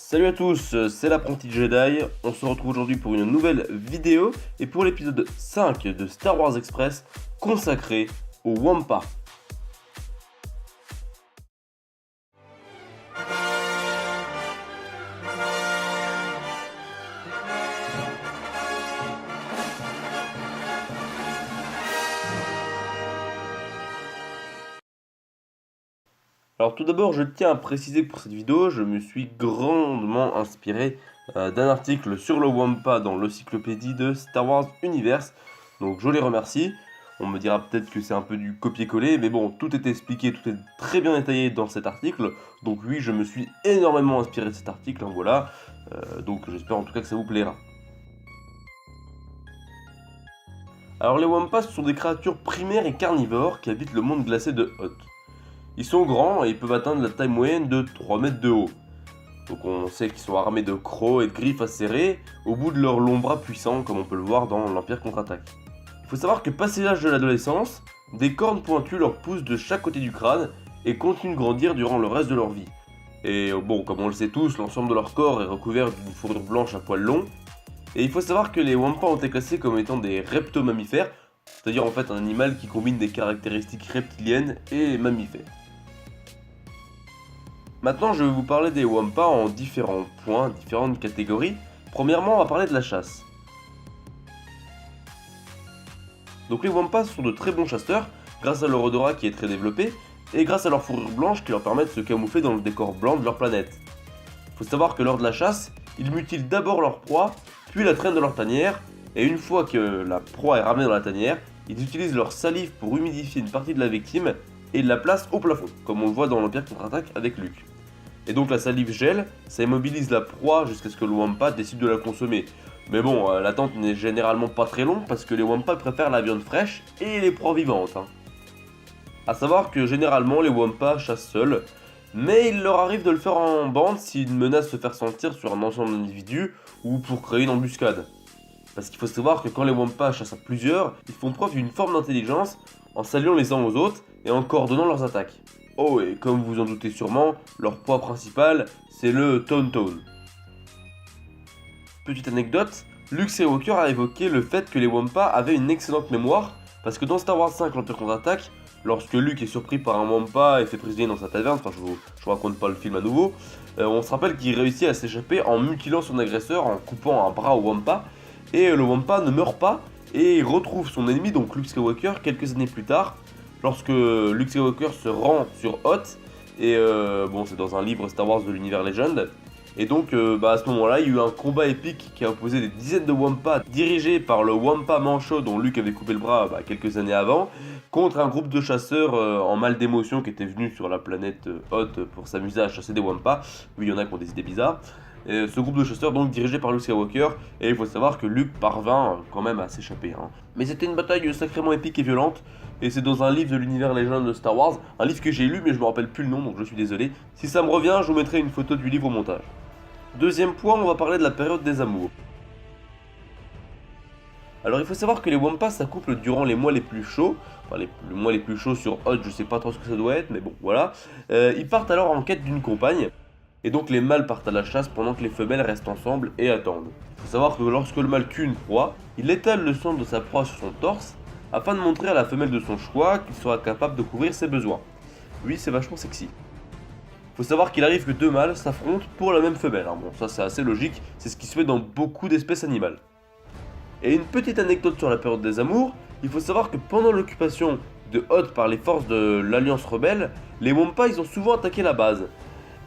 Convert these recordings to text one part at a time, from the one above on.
Salut à tous, c'est l'apprenti Jedi. On se retrouve aujourd'hui pour une nouvelle vidéo et pour l'épisode 5 de Star Wars Express consacré au Wampa. Alors tout d'abord, je tiens à préciser que pour cette vidéo, je me suis grandement inspiré d'un article sur le Wampa dans l'encyclopédie de Star Wars Universe. Donc je les remercie. On me dira peut-être que c'est un peu du copier-coller, mais bon, tout est expliqué, tout est très bien détaillé dans cet article. Donc oui, je me suis énormément inspiré de cet article, hein, voilà. Donc j'espère en tout cas que ça vous plaira. Alors les Wampas ce sont des créatures primaires et carnivores qui habitent le monde glacé de Hoth. Ils sont grands et ils peuvent atteindre la taille moyenne de 3 mètres de haut. Donc on sait qu'ils sont armés de crocs et de griffes acérées au bout de leurs longs bras puissants comme on peut le voir dans l'Empire contre-attaque. Il faut savoir que passé l'âge de l'adolescence, des cornes pointues leur poussent de chaque côté du crâne et continuent de grandir durant le reste de leur vie. Et bon, comme on le sait tous, l'ensemble de leur corps est recouvert d'une fourrure blanche à poils longs. Et il faut savoir que les Wampas ont été classés comme étant des reptomammifères, c'est-à-dire en fait un animal qui combine des caractéristiques reptiliennes et mammifères. Maintenant, je vais vous parler des Wampas en différents points, différentes catégories. Premièrement, on va parler de la chasse. Donc les Wampas sont de très bons chasseurs, grâce à leur odorat qui est très développé, et grâce à leur fourrure blanche qui leur permet de se camoufler dans le décor blanc de leur planète. Faut savoir que lors de la chasse, ils mutilent d'abord leur proie, puis la traînent dans leur tanière, et une fois que la proie est ramenée dans la tanière, ils utilisent leur salive pour humidifier une partie de la victime et la placent au plafond, comme on le voit dans l'Empire contre-attaque avec Luke. Et donc la salive gèle, ça immobilise la proie jusqu'à ce que le Wampa décide de la consommer. Mais bon, l'attente n'est généralement pas très longue parce que les Wampas préfèrent la viande fraîche et les proies vivantes. A savoir que généralement les Wampas chassent seuls, mais il leur arrive de le faire en bande si une menace se fait sentir sur un ensemble d'individus ou pour créer une embuscade. Parce qu'il faut savoir que quand les Wampas chassent à plusieurs, ils font preuve d'une forme d'intelligence en s'alliant les uns aux autres et en coordonnant leurs attaques. Oh, et comme vous en doutez sûrement, leur proie principale, c'est le Tauntaun. Petite anecdote, Luke Skywalker a évoqué le fait que les Wampas avaient une excellente mémoire, parce que dans Star Wars 5 l'Empire contre-attaque, lorsque Luke est surpris par un Wampa et fait prisonnier dans sa taverne, enfin je vous raconte pas le film à nouveau, on se rappelle qu'il réussit à s'échapper en mutilant son agresseur, en coupant un bras au Wampa, et le Wampa ne meurt pas, et retrouve son ennemi, donc Luke Skywalker, quelques années plus tard, lorsque Luke Skywalker se rend sur Hoth, et bon c'est dans un livre Star Wars de l'univers Legend, et donc à ce moment-là il y a eu un combat épique qui a opposé des dizaines de Wampas dirigés par le Wampa Manchot dont Luke avait coupé le bras quelques années avant, contre un groupe de chasseurs en mal d'émotion qui étaient venus sur la planète Hoth pour s'amuser à chasser des Wampas. Oui, il y en a qui ont des idées bizarres. Et ce groupe de chasseurs donc dirigé par Luke Skywalker, et il faut savoir que Luke parvint quand même à s'échapper. Mais c'était une bataille sacrément épique et violente, et c'est dans un livre de l'univers légende de Star Wars, un livre que j'ai lu mais je me rappelle plus le nom donc je suis désolé. Si ça me revient, je vous mettrai une photo du livre au montage. Deuxième point, on va parler de la période des amours. Alors il faut savoir que les Wampas s'accouplent durant les mois les plus chauds, enfin les mois les plus chauds sur Hoth, je sais pas trop ce que ça doit être, mais bon voilà. Ils partent alors en quête d'une compagne, et donc les mâles partent à la chasse pendant que les femelles restent ensemble et attendent. Il faut savoir que lorsque le mâle tue une proie, il étale le sang de sa proie sur son torse, afin de montrer à la femelle de son choix qu'il sera capable de couvrir ses besoins. Oui, c'est vachement sexy. Faut savoir qu'il arrive que deux mâles s'affrontent pour la même femelle. Bon, ça c'est assez logique, c'est ce qui se fait dans beaucoup d'espèces animales. Et une petite anecdote sur la période des amours, il faut savoir que pendant l'occupation de Hoth par les forces de l'Alliance rebelle, les Wampas ils ont souvent attaqué la base.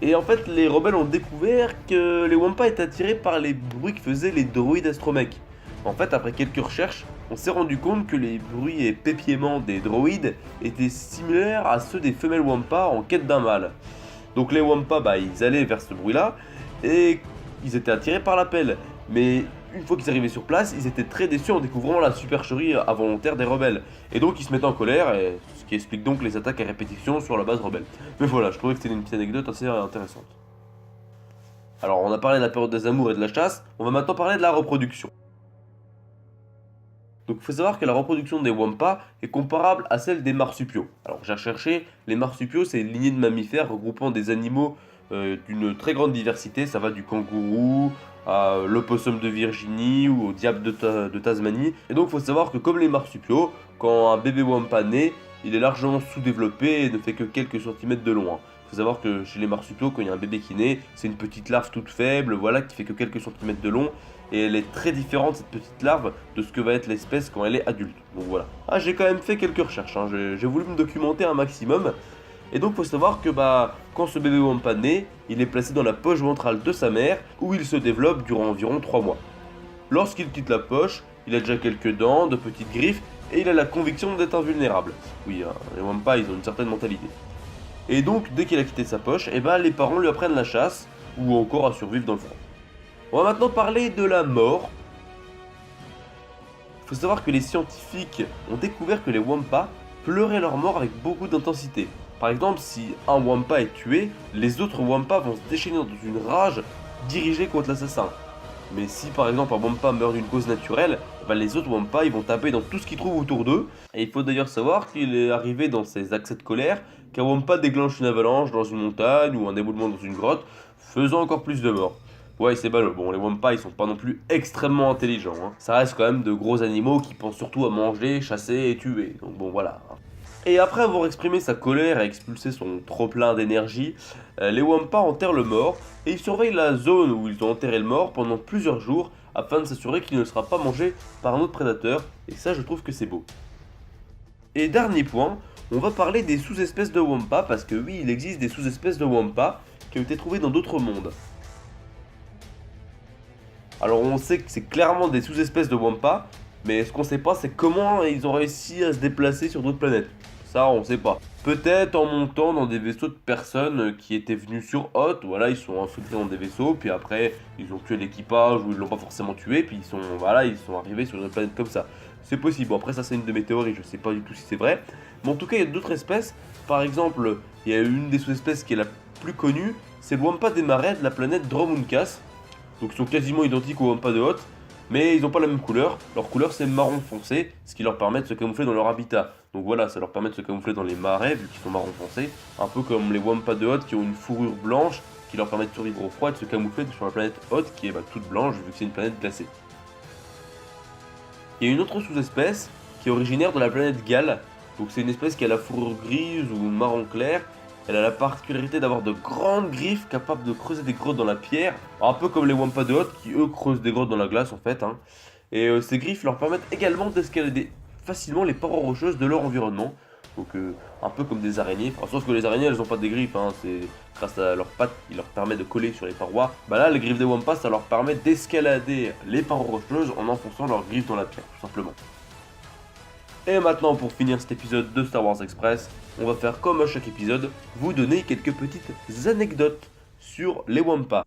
Et en fait, les rebelles ont découvert que les Wampas étaient attirés par les bruits que faisaient les droïdes astromech. En fait, après quelques recherches, on s'est rendu compte que les bruits et pépiements des droïdes étaient similaires à ceux des femelles Wampas en quête d'un mâle. Donc les Wampas, ils allaient vers ce bruit-là, et ils étaient attirés par l'appel. Mais une fois qu'ils arrivaient sur place, ils étaient très déçus en découvrant la supercherie involontaire des rebelles. Et donc ils se mettaient en colère, et ce qui explique donc les attaques à répétition sur la base rebelle. Mais voilà, je trouvais que c'était une petite anecdote assez intéressante. Alors on a parlé de la période des amours et de la chasse, on va maintenant parler de la reproduction. Donc il faut savoir que la reproduction des Wampas est comparable à celle des marsupiaux. Alors j'ai recherché, les marsupiaux c'est une lignée de mammifères regroupant des animaux d'une très grande diversité. Ça va du kangourou à l'opossum de Virginie ou au diable de Tasmanie. Et donc il faut savoir que comme les marsupiaux, quand un bébé wampa naît, il est largement sous-développé et ne fait que quelques centimètres de long. Il faut savoir que chez les marsupiaux, quand il y a un bébé qui naît, c'est une petite larve toute faible, voilà, qui fait que quelques centimètres de long. Et elle est très différente, cette petite larve, de ce que va être l'espèce quand elle est adulte. Donc voilà. Ah, j'ai quand même fait quelques recherches, hein. J'ai voulu me documenter un maximum. Et donc, faut savoir que quand ce bébé wampa naît, il est placé dans la poche ventrale de sa mère, où il se développe durant environ 3 mois. Lorsqu'il quitte la poche, il a déjà quelques dents, de petites griffes, et il a la conviction d'être invulnérable. Oui, hein, les wampas, ils ont une certaine mentalité. Et donc, dès qu'il a quitté sa poche, les parents lui apprennent la chasse, ou encore à survivre dans le froid. On va maintenant parler de la mort. Il faut savoir que les scientifiques ont découvert que les wampas pleuraient leur mort avec beaucoup d'intensité. Par exemple, si un wampa est tué, les autres wampas vont se déchaîner dans une rage dirigée contre l'assassin. Mais si par exemple un wampa meurt d'une cause naturelle, les autres wampas ils vont taper dans tout ce qu'ils trouvent autour d'eux. Et il faut d'ailleurs savoir qu'il est arrivé dans ces accès de colère qu'un wampa déclenche une avalanche dans une montagne ou un éboulement dans une grotte, faisant encore plus de morts. Ouais, c'est ballot. Bon, les wampas ils sont pas non plus extrêmement intelligents, hein. Ça reste quand même de gros animaux qui pensent surtout à manger, chasser et tuer. Donc bon, voilà. Et après avoir exprimé sa colère et expulsé son trop-plein d'énergie, les wampas enterrent le mort et ils surveillent la zone où ils ont enterré le mort pendant plusieurs jours afin de s'assurer qu'il ne sera pas mangé par un autre prédateur, et ça je trouve que c'est beau. Et dernier point, on va parler des sous-espèces de wampas parce que oui, il existe des sous-espèces de wampas qui ont été trouvées dans d'autres mondes. Alors on sait que c'est clairement des sous-espèces de wampas, mais ce qu'on sait pas c'est comment ils ont réussi à se déplacer sur d'autres planètes. Ça, on sait pas. Peut-être en montant dans des vaisseaux de personnes qui étaient venues sur Hoth, voilà, ils sont infiltrés dans des vaisseaux, puis après, ils ont tué l'équipage ou ils l'ont pas forcément tué, puis ils sont arrivés sur une planète comme ça. C'est possible. Bon, après, ça, c'est une de mes théories, je sais pas du tout si c'est vrai. Mais en tout cas, il y a d'autres espèces. Par exemple, il y a une des sous-espèces qui est la plus connue, c'est le wampa des marais de la planète Dromunkas. Donc, ils sont quasiment identiques aux wampas de Hoth, mais ils n'ont pas la même couleur. Leur couleur c'est marron foncé, ce qui leur permet de se camoufler dans leur habitat. Donc voilà, ça leur permet de se camoufler dans les marais vu qu'ils sont marron foncé, un peu comme les wampas de Hoth qui ont une fourrure blanche qui leur permet de survivre au froid et de se camoufler sur la planète Hoth qui est toute blanche vu que c'est une planète glacée. Il y a une autre sous-espèce qui est originaire de la planète Gale. Donc c'est une espèce qui a la fourrure grise ou marron clair. Elle a la particularité d'avoir de grandes griffes capables de creuser des grottes dans la pierre, un peu comme les wampas de Hoth qui eux creusent des grottes dans la glace en fait, hein. Et ces griffes leur permettent également d'escalader facilement les parois rocheuses de leur environnement. Donc un peu comme des araignées, enfin, sauf que les araignées elles n'ont pas des griffes, hein. C'est grâce à leurs pattes qui leur permet de coller sur les parois. Là les griffes des wampas ça leur permet d'escalader les parois rocheuses en enfonçant leurs griffes dans la pierre tout simplement. Et maintenant pour finir cet épisode de Star Wars Express, on va faire comme à chaque épisode, vous donner quelques petites anecdotes sur les wampas.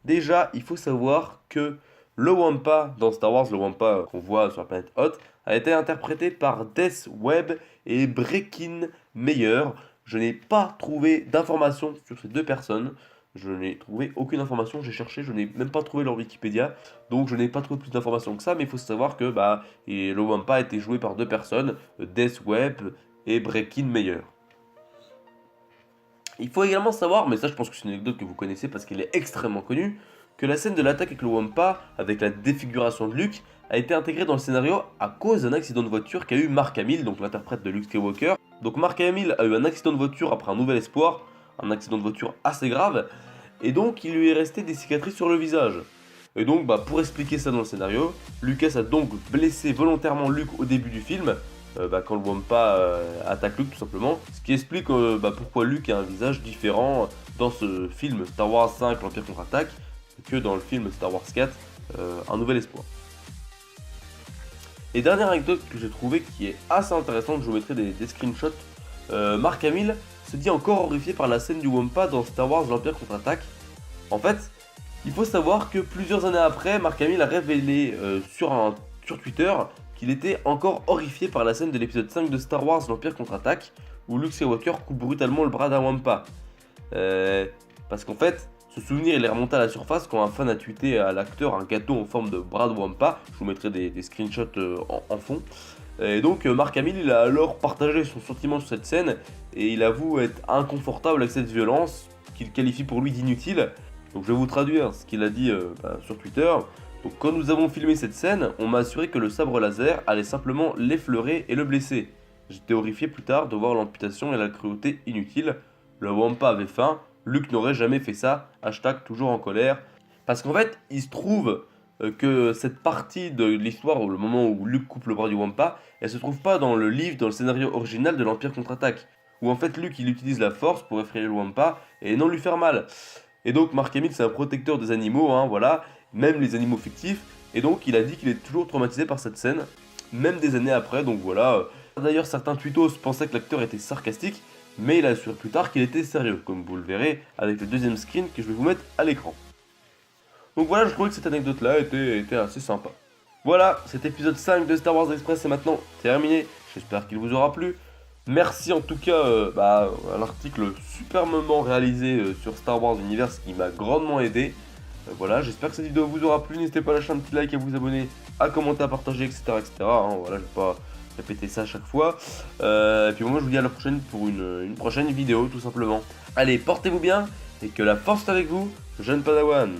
Déjà, il faut savoir que le wampa dans Star Wars, le wampa qu'on voit sur la planète Hoth, a été interprété par Death Webb et Breckin Meyer. Je n'ai pas trouvé d'informations sur ces deux personnes. Je n'ai trouvé aucune information, j'ai cherché, je n'ai même pas trouvé leur Wikipédia, donc je n'ai pas trouvé plus d'informations que ça, mais il faut savoir que le wampa a été joué par deux personnes, Death Webb et Breckin Meyer. Il faut également savoir, mais ça je pense que c'est une anecdote que vous connaissez parce qu'elle est extrêmement connue, que la scène de l'attaque avec le wampa, avec la défiguration de Luke, a été intégrée dans le scénario à cause d'un accident de voiture qu'a eu Mark Hamill, donc l'interprète de Luke Skywalker. Donc Mark Hamill a eu un accident de voiture après un nouvel espoir, un accident de voiture assez grave, et donc il lui est resté des cicatrices sur le visage. Et donc pour expliquer ça dans le scénario, Lucas a donc blessé volontairement Luke au début du film, quand le wampa attaque Luke tout simplement, ce qui explique pourquoi Luke a un visage différent dans ce film Star Wars 5 l'Empire contre-attaque que dans le film Star Wars 4 Un Nouvel Espoir. Et dernière anecdote que j'ai trouvée qui est assez intéressante, je vous mettrai des screenshots. Mark Hamill se dit encore horrifié par la scène du wampa dans Star Wars l'Empire contre-attaque. En fait, il faut savoir que plusieurs années après, Mark Hamill a révélé sur Twitter qu'il était encore horrifié par la scène de l'épisode 5 de Star Wars l'Empire contre-attaque où Luke Skywalker coupe brutalement le bras d'un wampa. Parce qu'en fait, ce souvenir il est remonté à la surface quand un fan a tweeté à l'acteur un gâteau en forme de bras de wampa. Je vous mettrai des screenshots en fond. Et donc Mark Hamill il a alors partagé son sentiment sur cette scène et il avoue être inconfortable avec cette violence qu'il qualifie pour lui d'inutile. Donc je vais vous traduire ce qu'il a dit sur Twitter. Donc quand nous avons filmé cette scène, on m'a assuré que le sabre laser allait simplement l'effleurer et le blesser. J'étais horrifié plus tard de voir l'amputation et la cruauté inutile. Le Wampa avait faim, Luke n'aurait jamais fait ça, hashtag toujours en colère. Parce qu'en fait, il se trouve que cette partie de l'histoire, le moment où Luke coupe le bras du Wampa, elle se trouve pas dans le livre, dans le scénario original de l'Empire contre-attaque. Où en fait Luke il utilise la force pour effrayer le Wampa et non lui faire mal. Et donc Mark Hamill c'est un protecteur des animaux, hein, voilà, même les animaux fictifs. Et donc il a dit qu'il est toujours traumatisé par cette scène, même des années après, donc voilà. D'ailleurs certains tweetos pensaient que l'acteur était sarcastique, mais il a assuré plus tard qu'il était sérieux, comme vous le verrez avec le deuxième screen que je vais vous mettre à l'écran. Donc voilà, je trouvais que cette anecdote-là était assez sympa. Voilà, cet épisode 5 de Star Wars Express est maintenant terminé, j'espère qu'il vous aura plu. Merci en tout cas à l'article superbement réalisé sur Star Wars Universe qui m'a grandement aidé. Voilà, j'espère que cette vidéo vous aura plu, n'hésitez pas à lâcher un petit like, à vous abonner, à commenter, à partager, etc. Hein, voilà, je vais pas répéter ça à chaque fois. Et puis moi je vous dis à la prochaine pour une prochaine vidéo tout simplement. Allez, portez-vous bien et que la force est avec vous, jeune Padawan.